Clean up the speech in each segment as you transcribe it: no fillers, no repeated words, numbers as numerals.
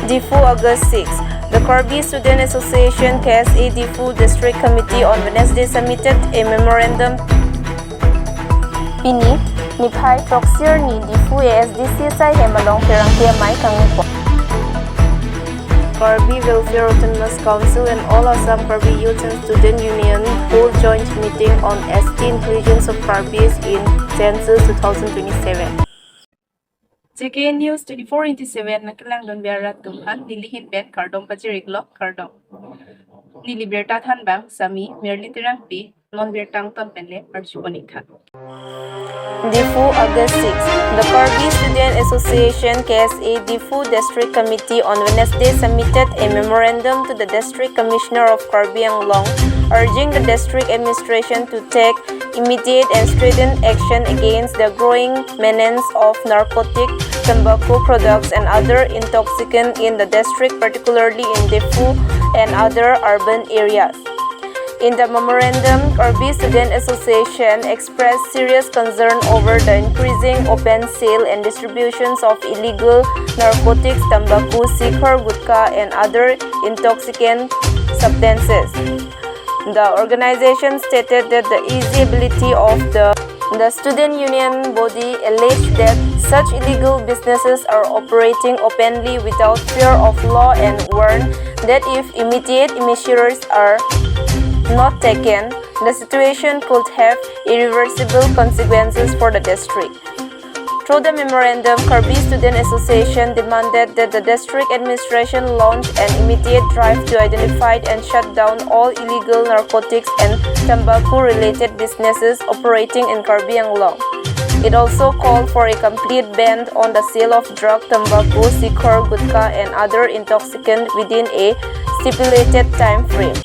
Difu, August 6. The Karbi Student Association KSA Difu District Committee on Wednesday submitted a memorandum Pini Niphai Toksir ni Difu ASDC Sai Hemalong Pirangtia Mai Kangipo Karbi Welfare Autonomous Council and All Assam Karbi Youth and Student Union hold joint meeting on ST inclusions of Karbis in Census 2027. JKANEWS24X7 nakalang don biarat tumhan nilihit bet kardom pajirik kardom. Niliberta than bang sami merely tirang pi non bertang tampele archupanikha. Difu, August 6. The Karbi Student Association KSA Difu District Committee on Wednesday submitted a memorandum to the District Commissioner of Karbi Anglong urging the district administration to take immediate and stringent action against the growing menace of narcotic, tobacco products and other intoxicants in the district, particularly in Difu and other urban areas. In the memorandum, Karbi Student Association expressed serious concern over the increasing open sale and distributions of illegal narcotics, tobacco, sikar, gutka, and other intoxicant substances. The organization stated that the easy ability of the student union body alleged that such illegal businesses are operating openly without fear of law and warned that if immediate measures are not taken, the situation could have irreversible consequences for the district. Through the memorandum, Karbi Student Association demanded that the district administration launch an immediate drive to identify and shut down all illegal narcotics and tobacco-related businesses operating in Karbi Anglong. It also called for a complete ban on the sale of drug, tobacco, sikar, gutka, and other intoxicants within a stipulated time frame.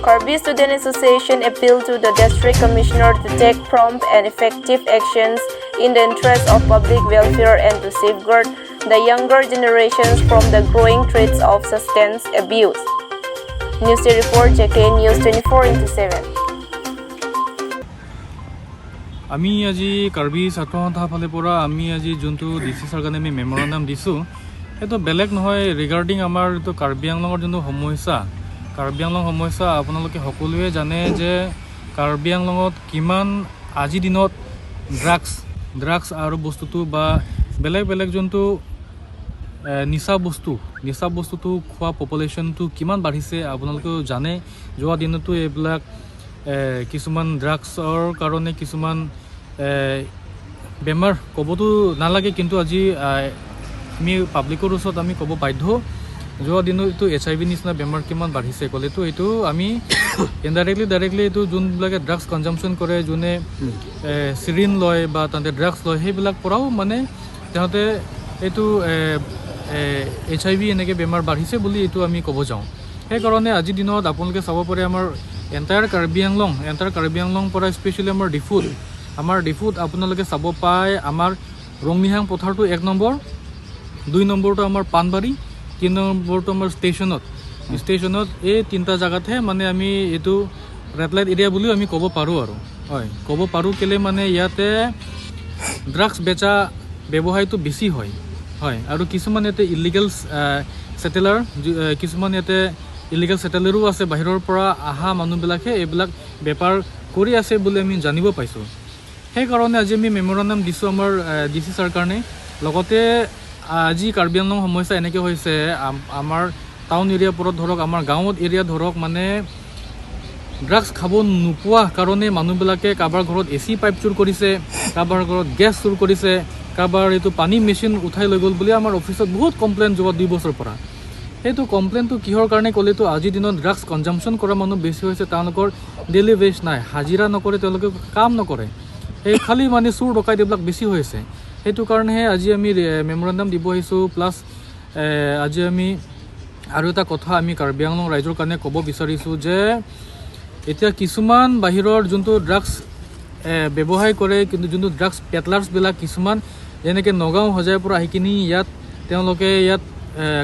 Karbi Student Association appealed to the District Commissioner to take prompt and effective actions in the interest of public welfare and to safeguard the younger generations from the growing threats of substance abuse. News report JKANEWS24X7. আমি আজি কাৰ্বি ছাত্ৰ সন্থা ফালে পৰা আমি আজি যোনটো DC সৰকাৰে আমি মেমোৰেণ্ডাম দিছো এটো বেলেগ নহয় ৰিগাৰ্ডিং আমাৰ তো কাৰ্বি আংলঙৰ যোনটো সমস্যা কাৰ্বি আংলং সমস্যা আপোনালোকে সকলোৱে জানে যে কাৰ্বি আংলঙত কিমান আজি দিনত ড্ৰাগছ আৰু বস্তুটো বা বেলেগ যোনটো নিচা বস্তুটো খোৱা পপুলেশ্যনটো কিমান বাঢ়িছে আপোনালোকে জানে যোৱা দিনতো এইবিলাক কিছুমান ড্ৰাগছৰ কাৰণে কিছুমান বেমাৰ ক'বতো নালাগে কিন্তু আজি আমি পাব্লিকৰ ওচৰত আমি ক'ব বাধ্য যোৱা দিনতো HIV নিচিনা বেমাৰ কিমান বাঢ়িছে ক'লেতো এইটো আমি ডাইৰেক্টলি এইটো যোনবিলাকে ড্ৰাগছ কনজাম্পশ্যন কৰে যোনে চিৰিন লয় বা তাতে ড্ৰাগছ লয় সেইবিলাক পৰাও মানে তাতে এইটো HIV এনেকৈ বেমাৰ বাঢ়িছে বুলি এইটো আমি ক'ব যাওঁ সেইকাৰণে আজি দিনত আপোনালোকে চাব পাৰে আমাৰ এণ্টায়াৰ কাৰ্বি আংলং পৰা স্পেচিয়েলি আমাৰ ডিফুত আপোনালোকে চাব পায় আমাৰ ৰংনিহাং পথাৰটো 1 নম্বৰ 2 নম্বৰটো আমাৰ পানবাৰী 3 নম্বৰটো আমাৰ ষ্টেচনত এই তিনটা জায়গাতে মানে আমি এইটো ৰেড লাইট এৰিয়া বুলিও আমি ক'ব পাৰোঁ আৰু হয় ক'ব পাৰোঁ কেলে মানে ইয়াতে ড্ৰাগছ বেচা ব্যৱসায়টো বেছি হয় আৰু কিছুমান ইয়াতে ইলিগেল সেটেলাৰ কিছুমান ইয়াতে ইলিগেল সেটেলাৰো আছে বাহিৰৰ পৰা আহা মানুহবিলাকে এইবিলাক বেপাৰ কৰি আছে বুলি আমি জানিব পাইছোঁ সেইকাৰণে আজি আমি মেমোৰেণ্ডাম দিছোঁ আমাৰ ডিসি চৰকাৰে লগতে আজি কাৰ্বি আংলং সমস্যা এনেকৈ হৈছে আমাৰ টাউন এৰিয়াবোৰত ধৰক আমাৰ গাঁৱত এৰিয়া ধৰক মানে ড্ৰাগছ খাব নোপোৱা কাৰণে মানুহবিলাকে কাৰোবাৰ ঘৰত AC পাইপ চুৰ কৰিছে কাৰোবাৰ ঘৰত গেছ চুৰ কৰিছে কাৰোবাৰ এইটো পানী মেচিন উঠাই লৈ গ'ল বুলি আমাৰ অফিচত বহুত কমপ্লেইন যোৱা 2 বছৰ পৰা সেইটো কমপ্লেইনটো কিহৰ কাৰণে ক'লেতো আজিৰ দিনত ড্ৰাগছ কনজাম্পশ্যন কৰা মানুহ বেছি হৈছে তেওঁলোকৰ ডেইলি ৱেজ নাই হাজিৰা নকৰে তেওঁলোকে কাম নকৰে এই খালি মানে চুৰ ডকাইত এইবিলাক বেছি হৈছে সেইটো কাৰণেহে আজি আমি মেমোৰেণ্ডাম দিব আহিছোঁ প্লাছ আজি আমি আৰু এটা কথা আমি কাৰ্বি আংলং ৰাইজৰ কাৰণে ক'ব বিচাৰিছোঁ যে এতিয়া কিছুমান বাহিৰৰ যোনটো ড্ৰাগছ ব্যৱসায় কৰে কিন্তু যোনটো ড্ৰাগছ পেটলাৰ্ছবিলাক কিছুমান যেনেকৈ নগাঁও হজাইৰ পৰা আহি কিনি ইয়াত তেওঁলোকে ইয়াত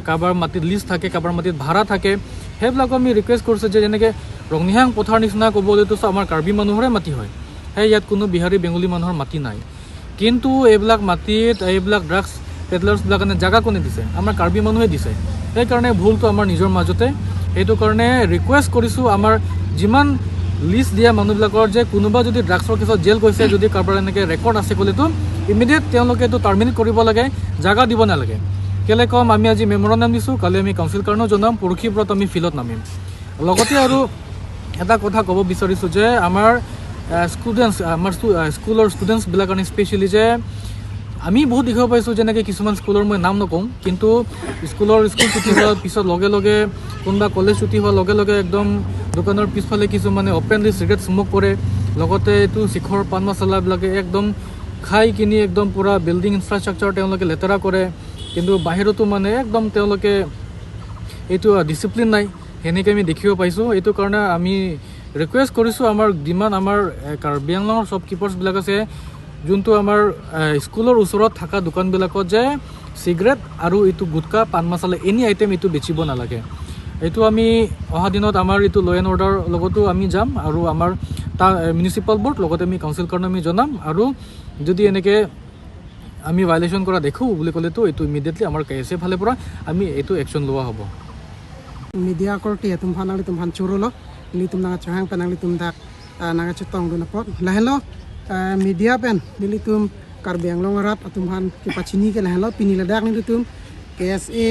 কাৰোবাৰ মাটিত লিষ্ট থাকে কাৰোবাৰ মাটিত ভাড়া থাকে সেইবিলাক আমি ৰিকুৱেষ্ট কৰিছোঁ যে যেনেকৈ ৰংনিহাং পথাৰ নিচিনা ক'বলৈতো আমাৰ কাৰ্বি মানুহৰে মাটি হয় সেই ইয়াত কোনো বিহাৰী বেংগলী মানুহৰ মাটি নাই কিন্তু এইবিলাক মাটিত এইবিলাক ড্ৰাগছ পেডলাৰ্ছবিলাক কাৰণে জাগা কোনে দিছে আমাৰ কাৰ্বি মানুহে দিছে সেইকাৰণে ভুলটো আমাৰ নিজৰ মাজতে সেইটো কাৰণে ৰিকুৱেষ্ট কৰিছোঁ আমাৰ যিমান লিষ্ট দিয়া মানুহবিলাকৰ যে কোনোবা যদি ড্ৰাগছৰ কেছত জেল গৈছে যদি কাৰোবাৰ এনেকৈ ৰেকৰ্ড আছে ক'লেতো ইমিডিয়েট তেওঁলোকে এইটো টাৰ্মিনেট কৰিব লাগে জাগা দিব নালাগে কেলৈ কম আমি আজি মেমৰেণ্ডাম দিছোঁ কালি আমি কাউন্সিল কাৰণেও জনাম পৰহিৰ পৰত আমি ফিল্ডত নামিম লগতে আৰু এটা কথা ক'ব বিচাৰিছোঁ যে আমাৰ ষ্টুডেণ্টছ আমাৰ স্কুলৰ ষ্টুডেণ্টছবিলাক কাৰণে স্পেচিয়েলি যে আমি বহুত দেখিব পাইছোঁ যেনেকৈ কিছুমান স্কুলৰ মই নাম নকওঁ কিন্তু স্কুল ছুটি হোৱাৰ পিছত লগে লগে কোনোবা কলেজ ছুটি হোৱাৰ লগে লগে একদম দোকানৰ পিছফালে কিছুমানে অপেনলি চিগাৰেট স্ম'ক কৰে লগতে এইটো শিখৰ পাণ মছলাবিলাকে একদম খাই কিনি একদম পূৰা বিল্ডিং ইনফ্ৰাষ্ট্ৰাকচাৰ তেওঁলোকে লেতেৰা কৰে কিন্তু বাহিৰতো মানে একদম তেওঁলোকে এইটো ডিচিপ্লিন নাই সেনেকৈ আমি দেখিব পাইছোঁ এইটো কাৰণে আমি ৰিকুৱেষ্ট কৰিছোঁ আমাৰ যিমান আমাৰ কাৰ্বি আংলঙৰ শ্বপকিপাৰ্ছবিলাক আছে যোনটো আমাৰ স্কুলৰ ওচৰত থকা দোকানবিলাকত যে চিগাৰেট আৰু এইটো গুটকা পাণ মছলা এনি আইটেম এইটো বেচিব নালাগে এইটো আমি অহা দিনত আমাৰ এইটো ল' এণ্ড অৰ্ডাৰ লগতো আমি যাম আৰু আমাৰ মিউনিচিপাল বৰ্ড লগতে আমি কাউন্সিল কাৰণে আমি জনাম আৰু যদি এনেকৈ আমি ভাইলেশ্যন কৰা দেখোঁ বুলি ক'লেতো এইটো ইমিডিয়েটলি আমাৰ KSA ফালে পৰা আমি এইটো একশ্যন লোৱা হ'ব media korti ya tumhan ali tumhan churulo li tum nanga chahang panang li tum dak nanga chutong duna pot lahelo media pen li tum Karbi Anglong rat tumhan ke pachini ke lahelo pini ladak ni tum KSA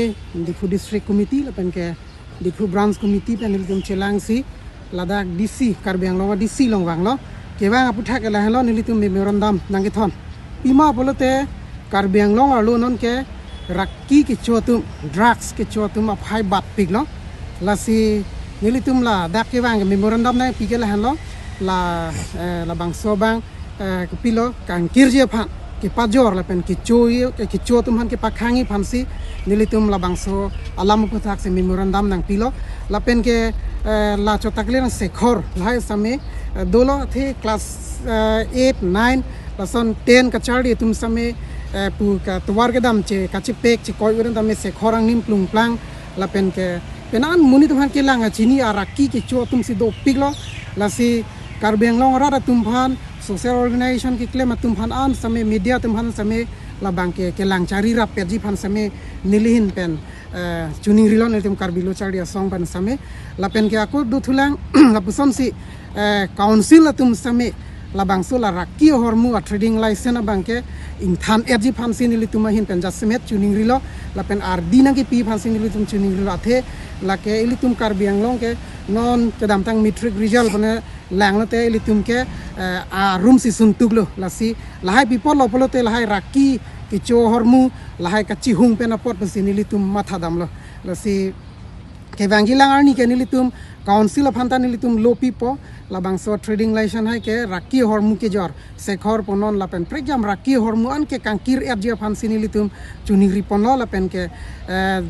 Dikhu district committee la pen ke Dikhu branch committee pen li tum chelang si ladak DC Karbi Anglong DC longwang lo ke bang aputha ke lahelo ni tum memorandum nangi thon pima bolote Karbi Anglong alu non ke rakki ke chotum drugs ke chotum aphai bat pig lo lasi nilitum la dak ke bang memorandum na pike la hanlo la bang so bang ke pilo kan kirje phan ke pajor la pen ke choi ke chotum han ke pakhangi phansi nilitum la bang so alam puthak se memorandum nang pilo la pen ke la chotakle na sekhor lai same dolo the class 8 9 lason 10 ka chardi tum same pu ka tuwar ke dam che ka chipek che koi uren dam se khorang nim plung plang la pen ke penan muni tumhan ke langa chini araki ke cho tum si do piglo la si Karbi Anglong ra tumhan social organization ki claim tumhan an same media tumhan same la bangke ke lang chari ra peji phan same nilihin pen chuning rilon tum Karbi lo chari song pan same la pen ke aku du thulang la puson si council tum same la bangso la rakki hormu a trading license bangke inthan erji phansi nili tuma hin pen jasmet chuning rilo la pen ardina ki pi phansi nili tum chuning rilo athe la ke ili tum Karbi Anglong ke non ke dam tang metric result bane lang la te ili tum ke a room si suntuglo la si la hai people lo polo te la hai rakki ki cho hormu la hai ka chi hung pen apot pasi nili tum matha damlo la si ke bangilang arni ke nili tum council of hanta nili tum low people la bangso trading license hai ke rakki hormu ke jor sekhor ponon la pen prejam rakki hormu an ke kankir erji phansi nili tum chuning ri ponlo la pen ke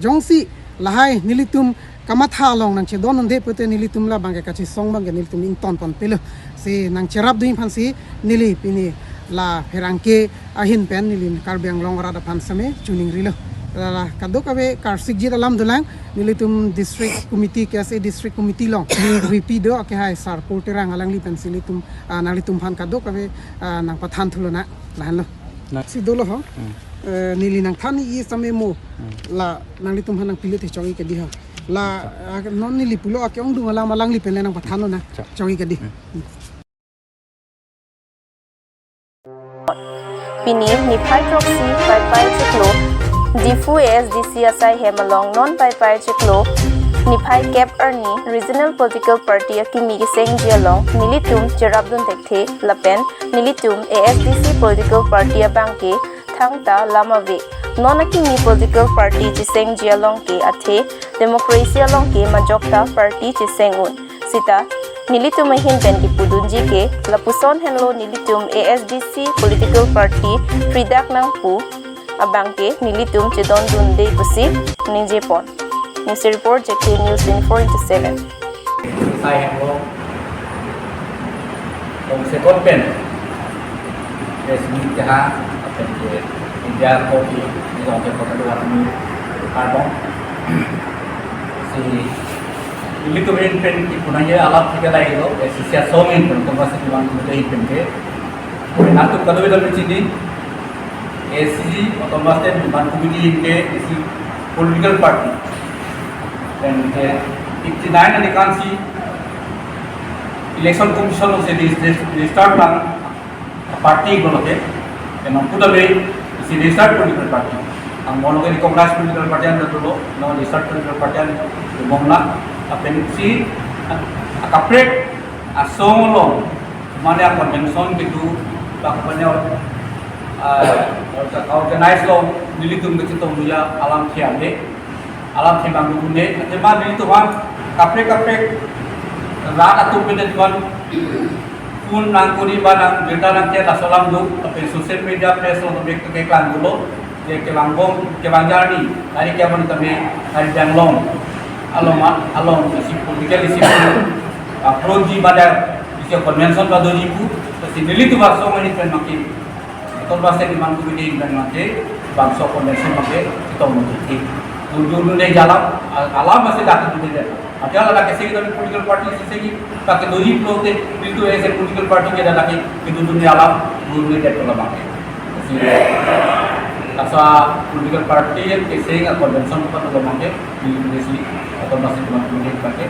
jongsi la hai nili tum kamatha long nang che don de pete nili tum la bangke kachi song bangke nili tum ing ton pelo si nang cherap duin phansi nili pini la herangke ahin pen nili Karbi Anglong ra da phansame chuning ri lo la kadok ave karsik ji dalam dulang nili tum district committee KSA district committee long VP do ke hai sar porterang alang li pen sili tum nali tum phan kadok ave nang pathan thulona lan lo si dolo ho nili nang thani i same mo la nang li tum han nang pilet chongi ke di ha la non nili pulo ke ong du malang li pen nang pathan na chongi ke di Pini ni hydroxy 5 chiklo Difu ASDCSI hemalong non pai chiklo ni phai cap erni regional political party akimi giseng jialong nilitum cherabdun tekhe lapen nilitum ASDC political party abangke thangta lamawe non akimi political party giseng jialong ke athe democracy along ke majokta party giseng un sita nilitum hin pen ki pudunji ke lapuson henlo nilitum ASDC political party fridak nang pu abangke nilitum chedon dunde pusi ninje pon news report JKANEWS24X7 sai henlo om se kon pen resmi jaha pen ke india ko ki dong ke ko dua ni karbon si nilitum hin pen ki punanya alat ke lai lo sisia somen pen ko masih diwan ko dei pen ke atu kado dal chini ACG otomatis Dewan Komite ke isi political party dan 59 ada kan si election commission se restart bang party goloke dan puda be isi restart political party ang mono ke Congress political party anda dulu no restart political party anda bomla apen si akaprek asonglo mana convention gitu bakapanya organize lo nilitum begitu mulia alam tiade alam timbang dugune tema nilitu wan kaprek rat atau penelitian pun nangkuri banang berita nanti ada solam lu tapi sosial media press lo lebih ke klan dulu dia kebangjari hari kiamat kami hari janglong along isi political isi proji pada isi convention pada 2000 tapi nilitu bahasa mani pen makin atau bahasa di Dewan Komite dan makin bangsa convention makin kita mengerti dulu nih jalan alam masih dapat juga ada lah kasi kita political party sisi pakai 2000 lote itu ऐसे political party के दादा के itu dunia alam dulu nih dekat lah makin asa political party yang kasi nggak convention pada lo makin di Indonesia atau masih Dewan Komite pakai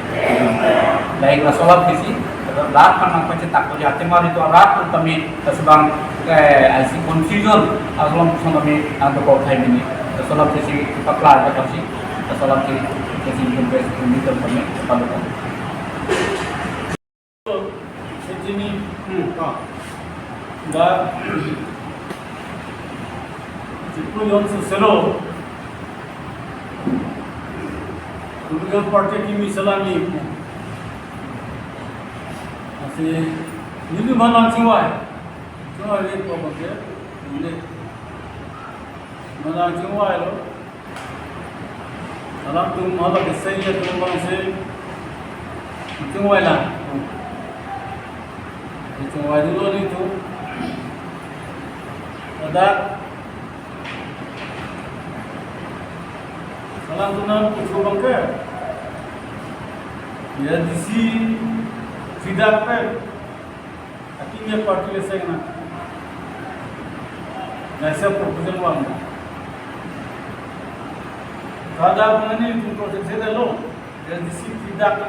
lain rasolat kisi rat kan nampak cetak ko jate mari itu rat kami sebang IC confusion asalom kami ada kau time ini rasolat kisi paklar kasi rasolat kisi invest komite kami pada kami ini enggak itu yang selo political party की मिसला नहीं ऐसे नीलू माना चिंवाय ये तो बके नीले माना चिंवाय लो अलाम तुम माला किससे ये तुम बन से चिंवाय ला ये चिंवाय दो नहीं तो अदा salam tunang pucuk bangke ya disi tidak pe akhirnya parti lese na nasa proposal wang kada mani tu proses se dalo ya disi tidak pe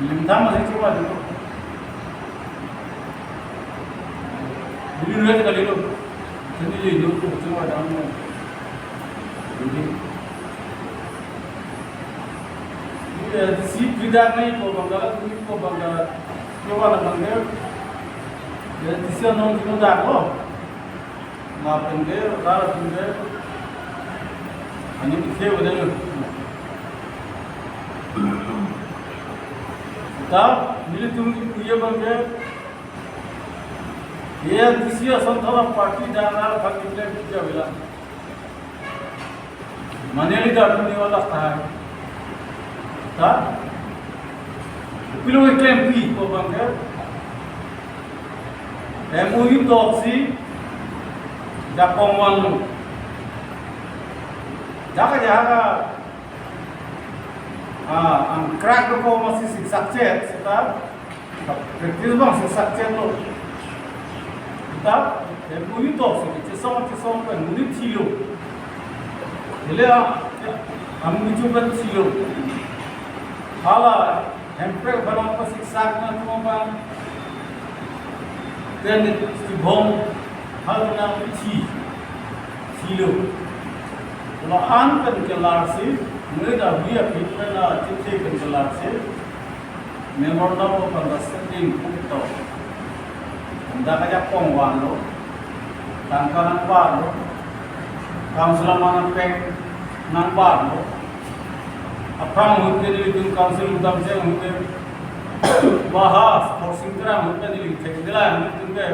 limta masih coba dulu dulu lihat kali lo jadi itu coba dalam si tidak naik ko bangga ko bangga kewana bangga ya disi non dino da ko na penge dara penge ani ke wadalo ta mili tum kuye bangga ya disi asanthala party dana khakile kya vela मनेली दाटने वाला था pillow claim P को बंगे MOU taxi जापोंगवान लो जागा ang crack ko masih success kita practice bang success lo kita MOU taxi K sama kan munit silo Bila kami coba silo, hala hampir berapa siksa kan cuma dan si bom hal nak silo. Kalau kan kelar si, mereka dia kita nak cek kelar si, memang dah pada setting itu. Anda kerja pengwan lo, tangkaran bar lo. Council mana peng nampak lo, apa mungkin itu council udam saya mungkin bahas, forcing kerana mungkin itu tekniklah mungkin ke,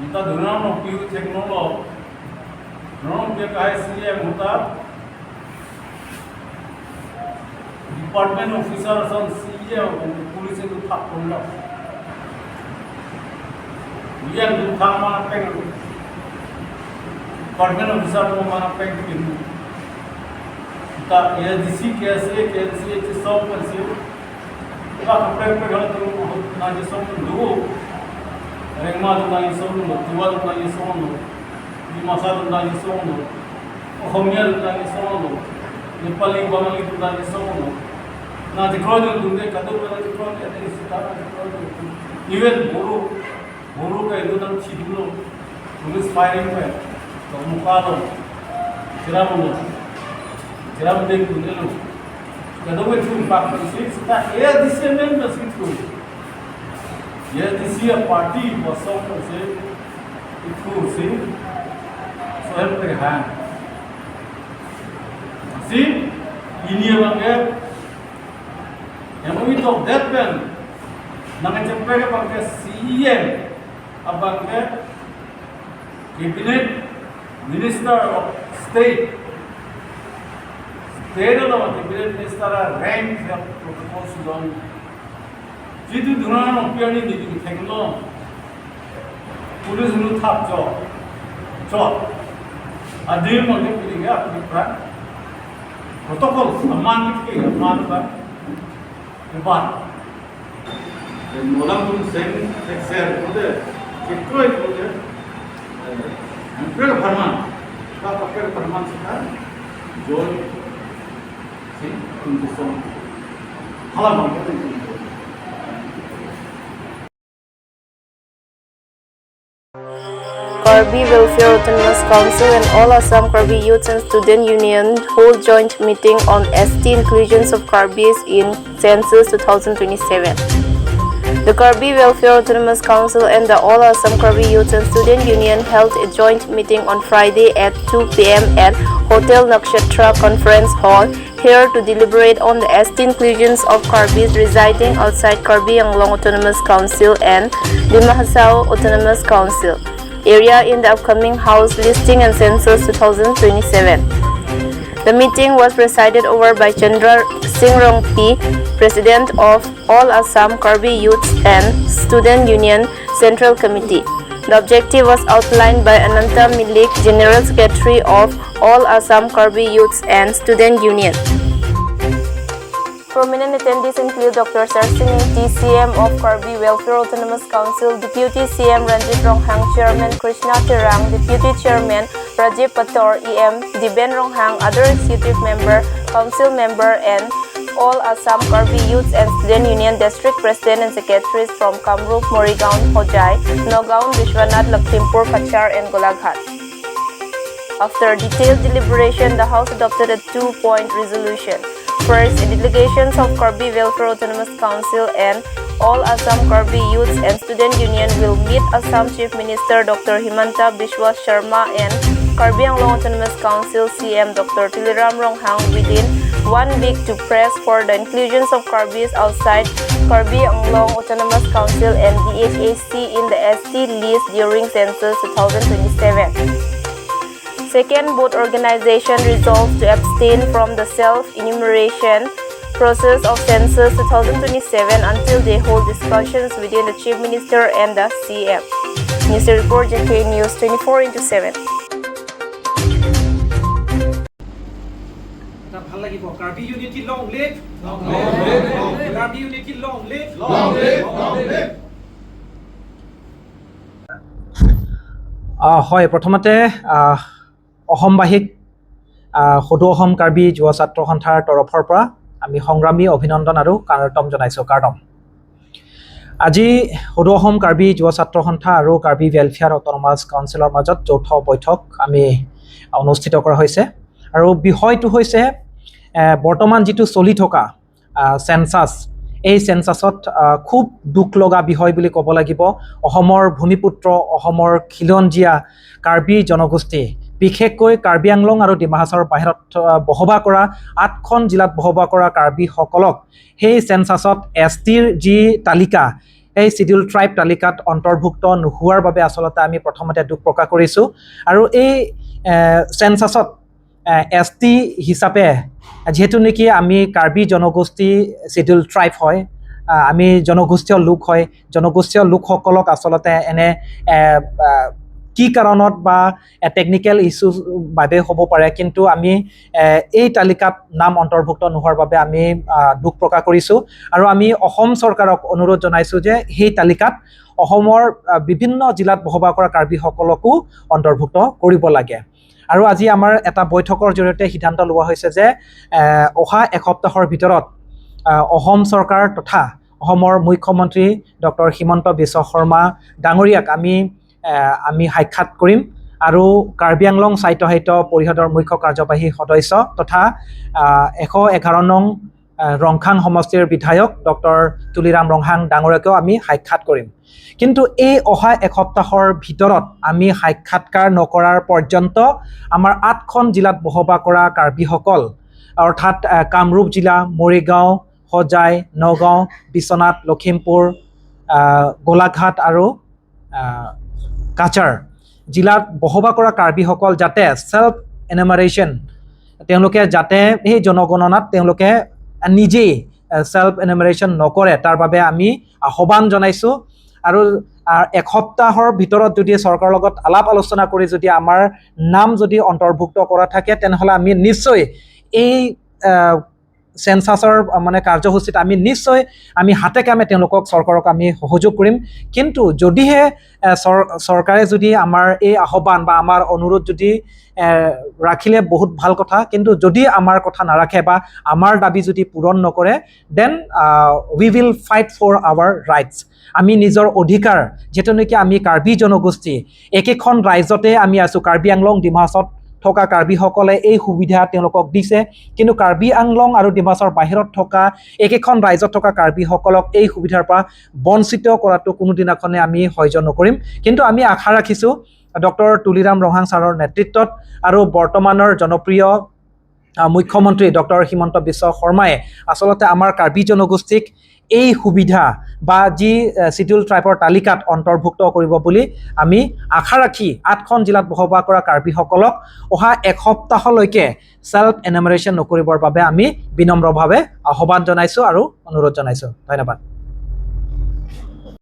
kita dunia no piu teknologi, no dia kaya sih muta department officer asal sih polis itu tak pun lo, dia itu tak mana peng department officer to mana peng itu kita ya disi कैसे itu सब kan sih kita sampai kalau tu nanti semua dulu Rengma tentang isono, Tiwa tentang isono, Dimasa tentang isono, Ohomia tentang isono, Nepali Bangali tentang isono. Nah, di kronik tunggu kado pada di kronik ada sekarang di kronik. Even buru kayak itu dalam cidulo, tulis firing kayak, kamu kalau Jeram dek tunggu lo. Kado itu impact sih, sekarang ya di sini masih itu. Ya di sini party bosok sih itu sih, soal perhan. See, ini abangnya. Yang itu that man, nangan cepet abangnya CM, abangnya Cabinet Minister of State adalah Cabinet Minister rank yang protokol sudah. Jadi dunia orang ni di teknologi, polis nu thap job, ada yang mana pilih apa ni protokol aman kita aman apa. Empat. Dan orang pun share boleh, kekoi boleh. Hampir perman, tak pakai perman sekarang. Jual, sih untuk halaman kita. Karbi Welfare Autonomous Council and all Assam Karbi Youth and Student Union hold joint meeting on ST inclusions of Karbis in Census 2027. The Karbi Welfare Autonomous Council and the All Assam Karbi Youth and Student Union held a joint meeting on Friday at 2 p.m. at Hotel Nakshatra Conference Hall here to deliberate on the ST inclusions of Karbis residing outside Karbi Anglong Autonomous Council and Limahasao Autonomous Council area in the upcoming House listing and Census 2027. The meeting was presided over by Chandra Singrong P, President of All Assam Karbi Youth and Student Union Central Committee. The objective was outlined by Ananta Milik, General Secretary of All Assam Karbi Youth and Student Union. Prominent attendees include Dr. Sarsini, TCM of Karbi Welfare Autonomous Council, Deputy CM Ranjit Ronghang, Chairman Krishna Terang, Deputy Chairman Rajiv Pator, EM, Diben Ronghang, other executive member, council member, and all Assam Karbi Youth and Student Union District President and Secretaries from Kamrup, Morigaon, Hojai, Nagaon, Vishwanath, Lakhimpur, Kachar, and Golaghat. After detailed deliberation, the House adopted a 2-point resolution. First, the delegations of Karbi Welfare Autonomous Council and all Assam Karbi Youth and Student Union will meet Assam Chief Minister Dr. Himanta Biswa Sharma and Karbi Anglong Autonomous Council CM Dr. Tiliram Ronghang within 1 week to press for the inclusions of Karbis outside Karbi Anglong Autonomous Council and DHAC in the ST list during Census 2027. Second, both organizations resolved to abstain from the self-enumeration process of Census 2027 until they hold discussions within the Chief Minister and the CM. News report JKANEWS24X7. ভাল লাগিব Karbi unity long live Karbi unity long live হয় প্ৰথমতে অসমবাসীক সদৌ অসম কাৰ্বি যুৱ ছাত্ৰ সন্থাৰ তৰফৰ পৰা আমি সংগ্ৰামী অভিনন্দন আৰু কাৰ্তম জনাইছোঁ কাৰ্তম আজি সদৌ অসম কাৰ্বি যুৱ ছাত্ৰ সন্থা আৰু কাৰ্বি ৱেলফেয়াৰ অট'নমাছ কাউন্সিলৰ মাজত যৌথ বৈঠক আমি অনুষ্ঠিত কৰা হৈছে আৰু বিষয়টো হৈছে বৰ্তমান যিটো চলি থকা সেন্সাস এই সেন্সাছত খুব দুখ লগা বিষয় বুলি ক'ব লাগিব অসমৰ ভূমিপুত্ৰ অসমৰ খিলঞ্জীয়া কাৰ্বি জনগোষ্ঠী বিশেষকৈ কাৰ্বি আংলং আৰু ডিমা হাছাওৰ বাহিৰত বসবাস কৰা 8খন জিলাত বসবাস কৰা কাৰ্বিসকলক সেই সেন্সাছত এছটিৰ যি তালিকা এই শিডিউল ট্ৰাইব তালিকাত অন্তৰ্ভুক্ত নোহোৱাৰ বাবে আচলতে আমি প্ৰথমতে দুখ প্ৰকাশ কৰিছোঁ আৰু এই সেন্সাছত এছটি হিচাপে যেহেতু নেকি আমি কাৰ্বি জনগোষ্ঠী শিডিউল ট্ৰাইব হয় আমি জনগোষ্ঠীয় লোক হয় জনগোষ্ঠীয় লোকসকলক আচলতে এনে কি কাৰণত বা টেকনিক্যাল ইস্যু বাবে হ'ব পাৰে, কিন্তু আমি এই তালিকাত নাম অন্তৰ্ভুক্ত নোহোৱাৰ বাবে আমি দুখ প্ৰকাশ কৰিছোঁ আৰু আমি অসম চৰকাৰক অনুৰোধ জনাইছোঁ যে সেই তালিকাত অসমৰ বিভিন্ন জিলাত বসবাস কৰা কাৰ্বিসকলকো অন্তৰ্ভুক্ত কৰিব লাগে। আৰু আজি আমাৰ এটা বৈঠকৰ জৰিয়তে সিদ্ধান্ত লোৱা হৈছে যে অহা এসপ্তাহৰ ভিতৰত অসম চৰকাৰ তথা অসমৰ মুখ্যমন্ত্ৰী ডক্টৰ হিমন্ত বিশ্ব শৰ্মা ডাঙৰীয়াক আমি সাক্ষাৎ কৰিম আৰু কাৰ্বি আংলং স্বায়ত্তশাসিত পৰিষদৰ মুখ্য কাৰ্যবাহী সদস্য তথা 111 নং ৰংখাং সমষ্টিৰ বিধায়ক ডক্টৰ তুলিৰাম ৰংহাং ডাঙৰীয়াকেও আমি সাক্ষাৎ কৰিম। কিন্তু এই অহা এসপ্তাহৰ ভিতৰত আমি সাক্ষাৎকাৰ নকৰাৰ পৰ্যন্ত আমাৰ 8খন জিলাত বসবাস কৰা কাৰ্বিসকল অৰ্থাৎ কামৰূপ জিলা, মৰিগাঁও, হোজাই, নগাঁও, বিশ্বনাথ, লখিমপুৰ, গোলাঘাট আৰু কাছাৰ জিলাত বসবাস কৰা কাৰ্বিসকল যাতে সেল্ফ এনুমাৰেশ্যন তেওঁলোকে যাতে এই জনগণনাত তেওঁলোকে নিজেই সেল্ফ এনুমাৰেশ্যন নকৰে তাৰ বাবে আমি আহ্বান জনাইছোঁ। আৰু এসপ্তাহৰ ভিতৰত যদি চৰকাৰৰ লগত আলাপ আলোচনা কৰি যদি আমাৰ নাম যদি অন্তৰ্ভুক্ত কৰা থাকে তেনেহ'লে আমি নিশ্চয় এই সেন্সাছৰ মানে কাৰ্যসূচীত আমি নিশ্চয় আমি হাতে কামে তেওঁলোকক চৰকাৰক আমি সহযোগ কৰিম। কিন্তু যদিহে চৰকাৰে যদি আমাৰ এই আহ্বান বা আমাৰ অনুৰোধ যদি ৰাখিলে বহুত ভাল কথা, কিন্তু যদি আমাৰ কথা নাৰাখে বা আমাৰ দাবী যদি পূৰণ নকৰে then we will fight for our rights. আমি নিজৰ অধিকাৰ যিটো নেকি আমি কাৰ্বি জনগোষ্ঠী একেখন ৰাজ্যতে আমি আছোঁ, কাৰ্বি আংলং ডিমাহাছাওত থকা কাৰ্বিসকলে এই সুবিধা তেওঁলোকক দিছে, কিন্তু কাৰ্বি আংলং আৰু ডিমাহাছাওৰ বাহিৰত থকা একেখন ৰাজ্যত থকা কাৰ্বিসকলক এই সুবিধাৰ পৰা বঞ্চিত কৰাটো কোনোদিনাখনে আমি সহ্য নকৰিম। কিন্তু আমি আশা ৰাখিছোঁ ডক্টৰ তুলিৰাম ৰংহাং ছাৰৰ নেতৃত্বত আৰু বৰ্তমানৰ জনপ্ৰিয় মুখ্যমন্ত্ৰী ডক্টৰ হিমন্ত বিশ্ব শৰ্মাই আচলতে আমাৰ কাৰ্বি জনগোষ্ঠীক এই সুবিধা বা যি শিডিউল ট্ৰাইবৰ তালিকাত অন্তৰ্ভুক্ত কৰিব বুলি আমি আশা ৰাখি 8খন জিলাত বসবাস কৰা কাৰ্বিসকলক অহা এসপ্তাহলৈকে সেল্ফ এনুমাৰেশ্যন নকৰিবৰ বাবে আমি বিনম্ৰভাৱে আহ্বান জনাইছোঁ আৰু অনুৰোধ জনাইছোঁ। ধন্যবাদ।